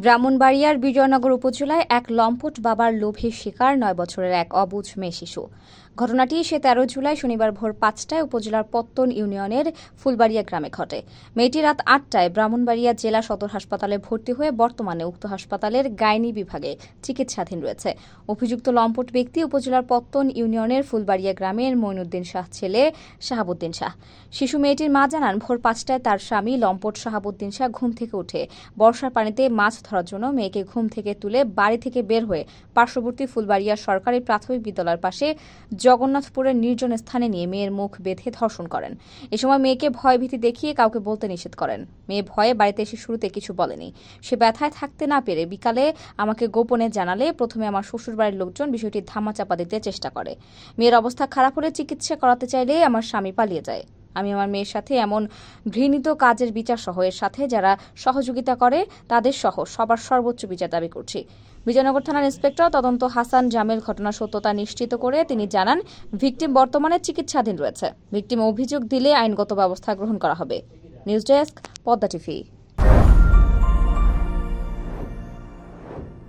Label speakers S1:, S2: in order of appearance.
S1: ব্রাহ্মণবাড়িয়ার বিজয়নগর উপজেলায় এক লম্পট বাবার লোভে শিকার ৯ বছরের এক অবুঝ মেয়ে শিশু। ঘটনাটি সে ১৩ জুলাই শনিবার ভোর ৫টায় উপজেলার পত্তন ইউনিয়নের ফুলবাড়িয়া গ্রামে ঘটে। মেয়েটি রাত ৮টায় ব্রাহ্মণবাড়িয়া জেলা সদর হাসপাতালে ভর্তি হয়ে বর্তমানে উক্ত হাসপাতালের গাইনি বিভাগে চিকিৎসাধীন রয়েছে। অভিযুক্ত লম্পট ব্যক্তি উপজেলার পত্তন ইউনিয়নের ফুলবাড়িয়া গ্রামের মইনুদ্দিন শাহ ছেলে শাহাবুদ্দিন শাহ। শিশু মেয়েটির মা জানান, ভোর ৫টায় তার স্বামী লম্পট শাহাবুদ্দিন শাহ ঘুম থেকে উঠে বর্ষার পানিতে মাছ ধরার জন্য মেয়েকে ঘুম থেকে তুলে বাড়ি থেকে বের হয়ে পার্শ্ববর্তী ফুলবাড়িয়া সরকারি প্রাথমিক বিদ্যালয়ের পাশে জগন্নাথপুরের নির্জন স্থানে নিয়ে মেয়ের মুখ বেঁধে ধর্ষণ করেন। এ সময় মেয়েকে ভয়ভীতি দেখিয়ে কাউকে বলতে নিষেধ করেন। মেয়ে ভয়ে বাড়িতে এসে শুরুতে কিছু বলেনি। সে ব্যথায় থাকতে না পেরে বিকালে আমাকে গোপনে জানালে প্রথমে আমার শ্বশুরবাড়ির লোকজন বিষয়টি ধামাচাপা দিতে চেষ্টা করে। মেয়ের অবস্থা খারাপ হলে চিকিৎসা করাতে চাইলে আমার স্বামী পালিয়ে যায়। আমি আমার মেয়ের সাথে এমন ঘৃণিত কাজের বিচার সহ এর সাথে যারা সহযোগিতা করে তাদের সহ সবার সর্বোচ্চ বিচার দাবি করছি। বিজয়নগর থানার ইন্সপেক্টর তদন্ত হাসান জামেল ঘটনার সত্যতা নিশ্চিত করে তিনি জানান, ভিকটিম বর্তমানে চিকিৎসাধীন রয়েছে। ভিকটিম অভিযোগ দিলে আইনগত ব্যবস্থা গ্রহণ করা হবে। News desk, Padma TV.